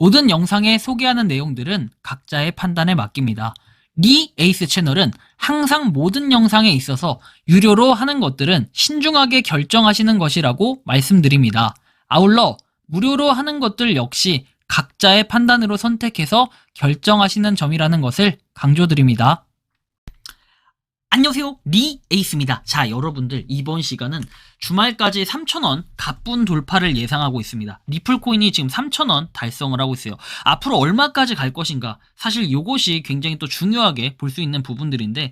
모든 영상에 소개하는 내용들은 각자의 판단에 맡깁니다. 리 에이스 채널은 항상 모든 영상에 있어서 유료로 하는 것들은 신중하게 결정하시는 것이라고 말씀드립니다. 아울러 무료로 하는 것들 역시 각자의 판단으로 선택해서 결정하시는 점이라는 것을 강조드립니다. 안녕하세요, 리 에이스입니다. 자, 여러분들 이번 시간은 주말까지 3,000원 갑분 돌파를 예상하고 있습니다. 리플코인이 지금 3,000원 달성을 하고 있어요. 앞으로 얼마까지 갈 것인가? 사실 이것이 굉장히 또 중요하게 볼 수 있는 부분들인데,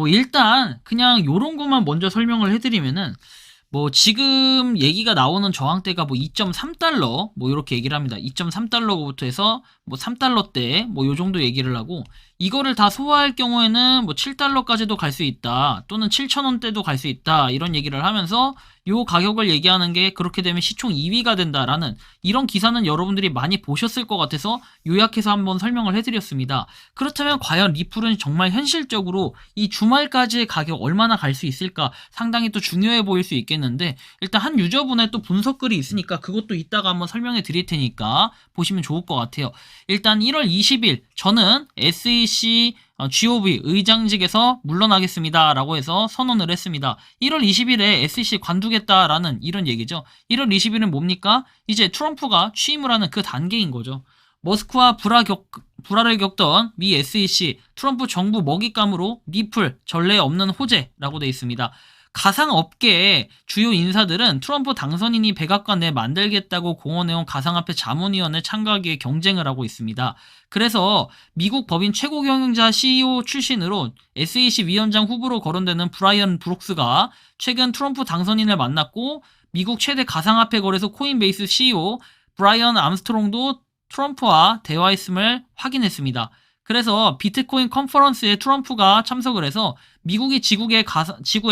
일단 그냥 요런 것만 먼저 설명을 해드리면은, 지금 얘기가 나오는 저항대가 2.3달러, 이렇게 얘기를 합니다. 2.3달러부터 해서 3달러대, 요 정도 얘기를 하고, 이거를 다 소화할 경우에는 7달러까지도 갈 수 있다, 또는 7,000원대도 갈 수 있다, 이런 얘기를 하면서 요 가격을 얘기하는 게 그렇게 되면 시총 2위가 된다라는 이런 기사는 여러분들이 많이 보셨을 것 같아서 요약해서 한번 설명을 해드렸습니다. 그렇다면 과연 리플은 정말 현실적으로 이 주말까지의 가격 얼마나 갈 수 있을까 상당히 또 중요해 보일 수 있겠는데, 일단 한 유저분의 또 분석글이 있으니까 그것도 이따가 한번 설명해 드릴 테니까 보시면 좋을 것 같아요. 일단 1월 20일 저는 SEC GOV 의장직에서 물러나겠습니다 라고 해서 선언을 했습니다. 1월 20일에 SEC 관두겠다라는 이런 얘기죠. 1월 20일은 뭡니까? 이제 트럼프가 취임을 하는 그 단계인 거죠. 머스크와 불화를 겪던 미 SEC, 트럼프 정부 먹잇감으로 리플, 전례 없는 호재라고 되어 있습니다. 가상업계의 주요 인사들은 트럼프 당선인이 백악관 내 만들겠다고 공언해온 가상화폐 자문위원회 참가하기에 경쟁을 하고 있습니다. 그래서 미국 법인 최고 경영자 CEO 출신으로 SEC 위원장 후보로 거론되는 브라이언 브룩스가 최근 트럼프 당선인을 만났고, 미국 최대 가상화폐 거래소 코인베이스 CEO 브라이언 암스트롱도 트럼프와 대화했음을 확인했습니다. 그래서 비트코인 컨퍼런스에 트럼프가 참석을 해서 미국이 지구의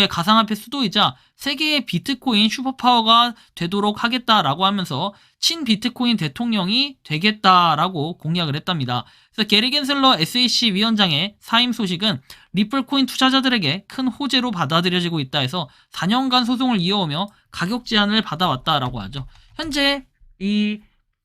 가상화폐 수도이자 세계의 비트코인 슈퍼파워가 되도록 하겠다라고 하면서 친비트코인 대통령이 되겠다라고 공약을 했답니다. 그래서 게리 겐슬러 SEC 위원장의 사임 소식은 리플코인 투자자들에게 큰 호재로 받아들여지고 있다 해서 4년간 소송을 이어오며 가격 제한을 받아왔다라고 하죠. 현재 이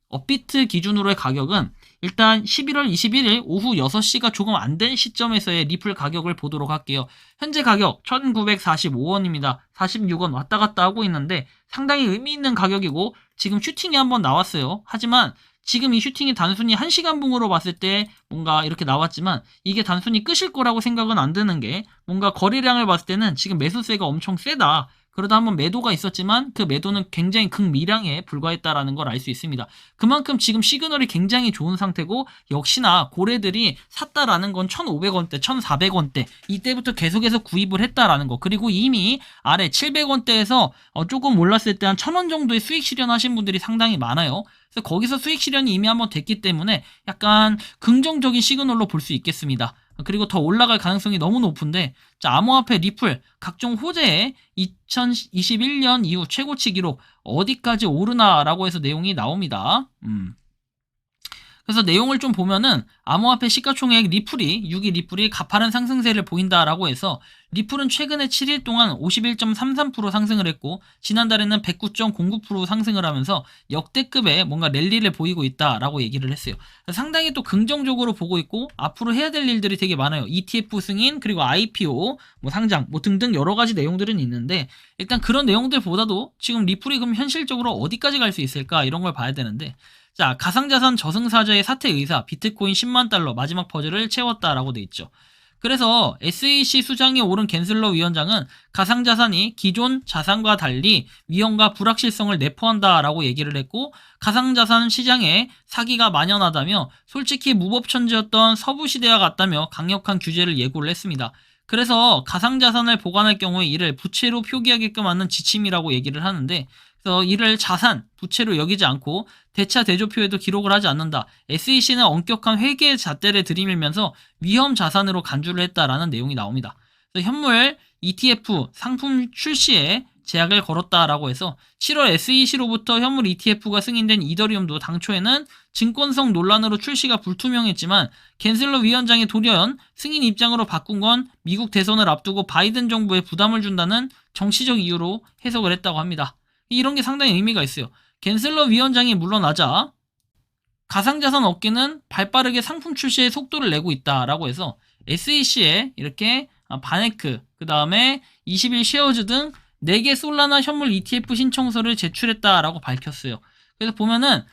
업비트 기준으로의 가격은 일단 11월 21일 오후 6시가 조금 안 된 시점에서의 리플 가격을 보도록 할게요. 현재 가격 1945원입니다. 46원 왔다 갔다 하고 있는데 상당히 의미 있는 가격이고, 지금 슈팅이 한번 나왔어요. 하지만 지금 이 슈팅이 단순히 1시간 봉으로 봤을 때 뭔가 이렇게 나왔지만 이게 단순히 끝일 거라고 생각은 안 드는 게, 뭔가 거래량을 봤을 때는 지금 매수세가 엄청 세다, 그러다 한번 매도가 있었지만 그 매도는 굉장히 극미량에 불과했다라는 걸 알 수 있습니다. 그만큼 지금 시그널이 굉장히 좋은 상태고, 역시나 고래들이 샀다라는 건 1,500원대, 1,400원대 이때부터 계속해서 구입을 했다라는 거, 그리고 이미 아래 700원대에서 조금 올랐을 때 한 1,000원 정도의 수익 실현하신 분들이 상당히 많아요. 그래서 거기서 수익 실현이 이미 한번 됐기 때문에 약간 긍정적인 시그널로 볼 수 있겠습니다. 그리고 더 올라갈 가능성이 너무 높은데, 자, 암호화폐 리플 각종 호재에 2021년 이후 최고치 기록 어디까지 오르나라고 해서 내용이 나옵니다. 그래서 내용을 좀 보면은 암호화폐 시가총액 리플이 6위 리플이 가파른 상승세를 보인다라고 해서 리플은 최근에 7일 동안 51.33% 상승을 했고, 지난달에는 109.09% 상승을 하면서 역대급의 뭔가 랠리를 보이고 있다라고 얘기를 했어요. 상당히 또 긍정적으로 보고 있고, 앞으로 해야 될 일들이 되게 많아요. ETF 승인, 그리고 IPO, 상장, 등등 여러 가지 내용들은 있는데, 일단 그런 내용들보다도 지금 리플이 그럼 현실적으로 어디까지 갈 수 있을까 이런 걸 봐야 되는데, 자, 가상자산 저승사자의 사퇴 의사, 비트코인 10만 달러 마지막 퍼즐을 채웠다라고 돼 있죠. 그래서 SEC 수장에 오른 겐슬러 위원장은 가상자산이 기존 자산과 달리 위험과 불확실성을 내포한다라고 얘기를 했고, 가상자산 시장에 사기가 만연하다며 솔직히 무법천지였던 서부시대와 같다며 강력한 규제를 예고를 했습니다. 그래서 가상자산을 보관할 경우에 이를 부채로 표기하게끔 하는 지침이라고 얘기를 하는데, 그래서 이를 자산, 부채로 여기지 않고 대차 대조표에도 기록을 하지 않는다. SEC는 엄격한 회계 잣대를 들이밀면서 위험 자산으로 간주를 했다라는 내용이 나옵니다. 그래서 현물 ETF 상품 출시에 제약을 걸었다라고 해서 7월 SEC로부터 현물 ETF가 승인된 이더리움도 당초에는 증권성 논란으로 출시가 불투명했지만, 겐슬러 위원장의 돌연 승인 입장으로 바꾼 건 미국 대선을 앞두고 바이든 정부에 부담을 준다는 정치적 이유로 해석을 했다고 합니다. 이런 게 상당히 의미가 있어요. 겐슬러 위원장이 물러나자 가상자산 업계는 발빠르게 상품 출시에 속도를 내고 있다라고 해서 SEC에 이렇게 바네크, 그 다음에 21 쉐어즈 등 4개 솔라나 현물 ETF 신청서를 제출했다라고 밝혔어요. 그래서 보면은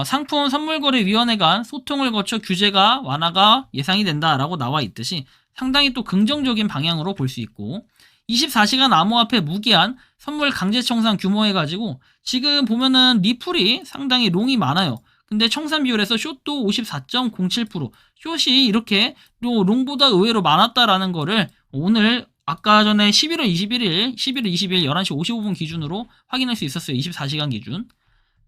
상품 선물거래위원회 간 소통을 거쳐 규제가 완화가 예상이 된다라고 나와 있듯이 상당히 또 긍정적인 방향으로 볼 수 있고, 24시간 암호화폐 무기한 선물 강제 청산 규모 해가지고 지금 보면은 리플이 상당히 롱이 많아요. 근데 청산 비율에서 숏도 54.07%, 숏이 이렇게 롱보다 의외로 많았다라는 거를 오늘 아까 전에 11월 20일 11시 55분 기준으로 확인할 수 있었어요. 24시간 기준.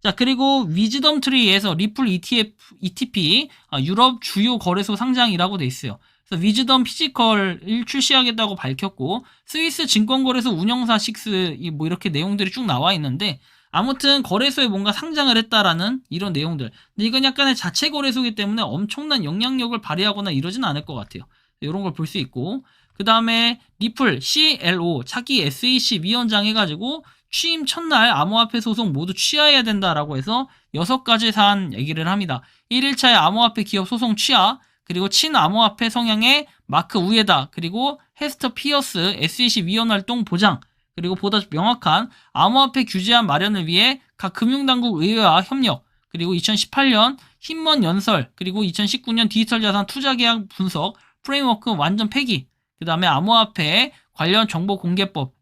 자, 그리고 위즈덤 트리에서 리플 ETP 유럽 주요 거래소 상장이라고 돼 있어요. 그래서 위즈덤 피지컬을 출시하겠다고 밝혔고, 스위스 증권거래소 운영사 6 뭐 이렇게 내용들이 쭉 나와 있는데, 아무튼 거래소에 뭔가 상장을 했다라는 이런 내용들. 근데 이건 약간의 자체 거래소이기 때문에 엄청난 영향력을 발휘하거나 이러진 않을 것 같아요. 이런 걸 볼 수 있고, 그 다음에 리플 CLO 차기 SEC 위원장 해가지고 취임 첫날 암호화폐 소송 모두 취하해야 된다라고 해서 6가지 사안 얘기를 합니다. 1일차의 암호화폐 기업 소송 취하, 그리고 친암호화폐 성향의 마크 우에다, 그리고 헤스터 피어스 SEC 위원 활동 보장, 그리고 보다 명확한 암호화폐 규제안 마련을 위해 각 금융당국 의회와 협력, 그리고 2018년 힘먼 연설, 그리고 2019년 디지털 자산 투자 계약 분석 프레임워크 완전 폐기, 그 다음에 암호화폐 관련 정보 공개법,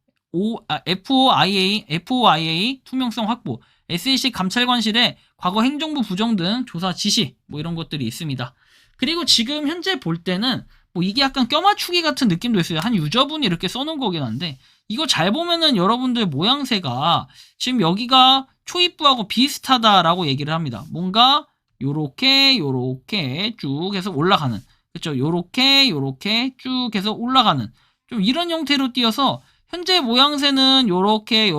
FOIA 투명성 확보, SEC 감찰관실의 과거 행정부 부정 등 조사 지시, 뭐 이런 것들이 있습니다. 그리고 지금 현재 볼 때는 뭐 이게 약간 껴맞추기 같은 느낌도 있어요. 한 유저분이 이렇게 써놓은 거긴 한데, 이거 잘 보면은 여러분들 모양새가 지금 여기가 초입부하고 비슷하다라고 얘기를 합니다. 뭔가 요렇게 쭉 해서 올라가는, 그쵸? 요렇게 쭉 해서 올라가는 좀 이런 형태로 띄어서 현재 모양새는 요렇게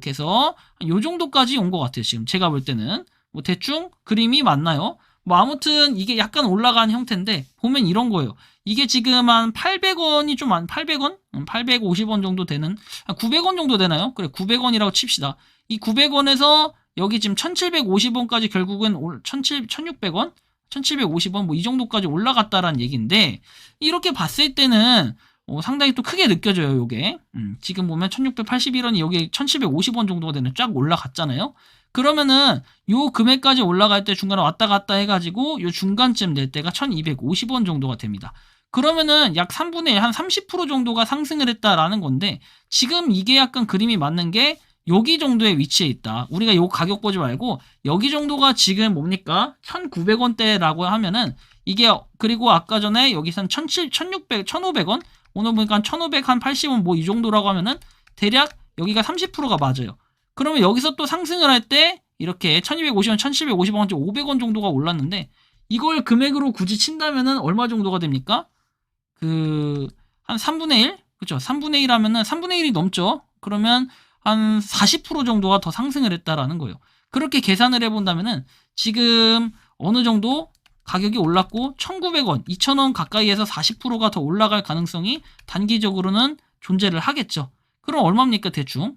해서 요 정도까지 온 것 같아요. 지금 제가 볼 때는 뭐 대충 그림이 맞나요? 뭐 아무튼 이게 약간 올라간 형태인데, 보면 이런 거예요. 이게 지금 한 800원이 좀 800원? 850원 정도 되는, 한 900원 정도 되나요? 그래, 900원이라고 칩시다. 이 900원에서 여기 지금 1750원까지 결국은 1600원? 1750원 뭐 이 정도까지 올라갔다라는 얘기인데, 이렇게 봤을 때는 상당히 또 크게 느껴져요, 요게. 지금 보면 1681원이 여기 1750원 정도가 되는 쫙 올라갔잖아요. 그러면은 요 금액까지 올라갈 때 중간에 왔다 갔다 해가지고 요 중간쯤 낼 때가 1250원 정도가 됩니다. 그러면은 약 3분의 1, 한 30% 정도가 상승을 했다라는 건데, 지금 이게 약간 그림이 맞는 게 여기 정도의 위치에 있다. 우리가 요 가격 보지 말고 여기 정도가 지금 뭡니까? 1900원대라고 하면은 이게, 그리고 아까 전에 여기선 1600, 1500원? 오늘 보니까 1500, 한 80원 뭐 이 정도라고 하면은 대략 여기가 30%가 맞아요. 그러면 여기서 또 상승을 할 때 이렇게 1250원, 1750원, 500원 정도가 올랐는데, 이걸 금액으로 굳이 친다면은 얼마 정도가 됩니까? 한 3분의 1? 그쵸? 3분의 1 하면은 3분의 1이 넘죠? 그러면 한 40% 정도가 더 상승을 했다라는 거예요. 그렇게 계산을 해본다면은 지금 어느 정도 가격이 올랐고 1900원, 2000원 가까이에서 40%가 더 올라갈 가능성이 단기적으로는 존재를 하겠죠. 그럼 얼마입니까? 대충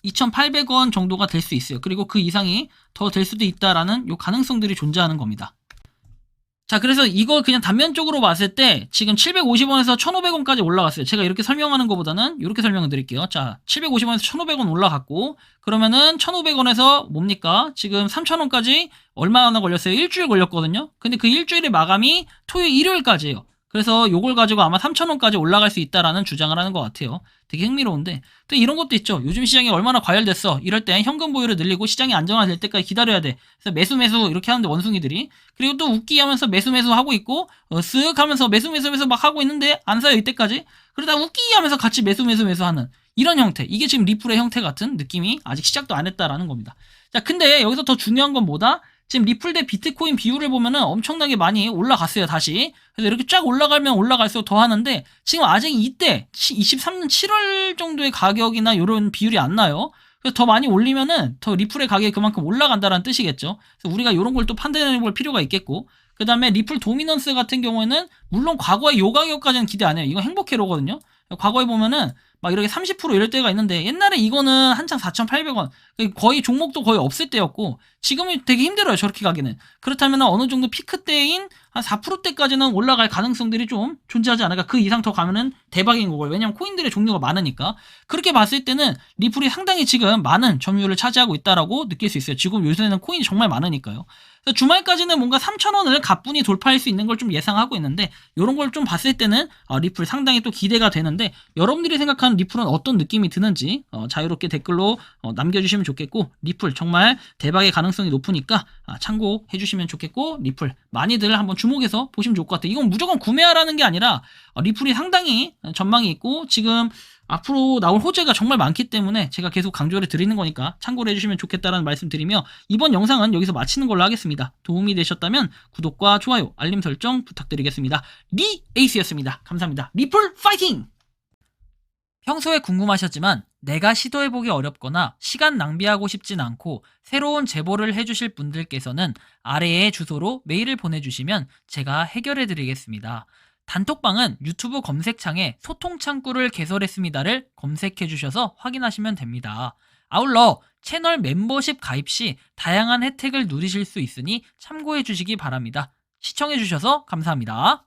2800원 정도가 될 수 있어요. 그리고 그 이상이 더 될 수도 있다라는 요 가능성들이 존재하는 겁니다. 자, 그래서 이걸 그냥 단면적으로 봤을 때 지금 750원에서 1500원까지 올라갔어요. 제가 이렇게 설명하는 것보다는 이렇게 설명을 드릴게요. 자, 750원에서 1500원 올라갔고, 그러면은 1500원에서 뭡니까? 지금 3000원까지 얼마나 걸렸어요? 일주일 걸렸거든요. 근데 그 일주일의 마감이 토요일, 일요일까지예요. 그래서 요걸 가지고 아마 3,000원까지 올라갈 수 있다라는 주장을 하는 것 같아요. 되게 흥미로운데, 또 이런 것도 있죠. 요즘 시장이 얼마나 과열됐어. 이럴 때 현금 보유를 늘리고 시장이 안정화될 때까지 기다려야 돼. 그래서 매수 이렇게 하는데 원숭이들이. 그리고 또 웃기 하면서 매수 하고 있고, 쓱 하면서 매수 막 하고 있는데 안 사요, 이때까지. 그러다 웃기 하면서 같이 매수 하는 이런 형태. 이게 지금 리플의 형태 같은 느낌이 아직 시작도 안 했다라는 겁니다. 자, 근데 여기서 더 중요한 건 뭐다? 지금 리플 대 비트코인 비율을 보면은 엄청나게 많이 올라갔어요, 다시. 그래서 이렇게 쫙 올라가면 올라갈수록 더 하는데, 지금 아직 이때 23년 7월 정도의 가격이나 이런 비율이 안 나요. 그래서 더 많이 올리면은 더 리플의 가격이 그만큼 올라간다는 뜻이겠죠. 그래서 우리가 이런 걸 또 판단해 볼 필요가 있겠고, 그 다음에 리플 도미넌스 같은 경우에는 물론 과거의 요 가격까지는 기대 안 해요. 이건 행복회로거든요. 과거에 보면은 막 이렇게 30% 이럴 때가 있는데 옛날에 이거는 한창 4,800원 거의 종목도 거의 없을 때였고 지금은 되게 힘들어요. 저렇게 가기는. 그렇다면 어느 정도 피크 때인 한 4%대까지는 올라갈 가능성들이 좀 존재하지 않을까. 그 이상 더 가면은 대박인 거고요. 왜냐면 코인들의 종류가 많으니까. 그렇게 봤을 때는 리플이 상당히 지금 많은 점유율을 차지하고 있다라고 느낄 수 있어요. 지금 요새는 코인이 정말 많으니까요. 그래서 주말까지는 뭔가 3,000원을 가뿐히 돌파할 수 있는 걸 좀 예상하고 있는데 이런 걸 좀 봤을 때는 리플 상당히 또 기대가 되는데 여러분들이 생각하는 리플은 어떤 느낌이 드는지 자유롭게 댓글로 남겨주시면 좋겠고 리플 정말 대박의 가능성이 높으니까 참고해 주시면 좋겠고 리플 많이들 한번 주목해서 보시면 좋을 것 같아요. 이건 무조건 구매하라는 게 아니라 리플이 상당히 전망이 있고 지금 앞으로 나올 호재가 정말 많기 때문에 제가 계속 강조를 드리는 거니까 참고를 해주시면 좋겠다라는 말씀 드리며 이번 영상은 여기서 마치는 걸로 하겠습니다. 도움이 되셨다면 구독과 좋아요, 알림 설정 부탁드리겠습니다. 리에이스였습니다. 감사합니다. 리플 파이팅! 평소에 궁금하셨지만 내가 시도해보기 어렵거나 시간 낭비하고 싶진 않고 새로운 제보를 해주실 분들께서는 아래의 주소로 메일을 보내주시면 제가 해결해드리겠습니다. 단톡방은 유튜브 검색창에 소통창구를 개설했습니다를 검색해주셔서 확인하시면 됩니다. 아울러 채널 멤버십 가입 시 다양한 혜택을 누리실 수 있으니 참고해주시기 바랍니다. 시청해주셔서 감사합니다.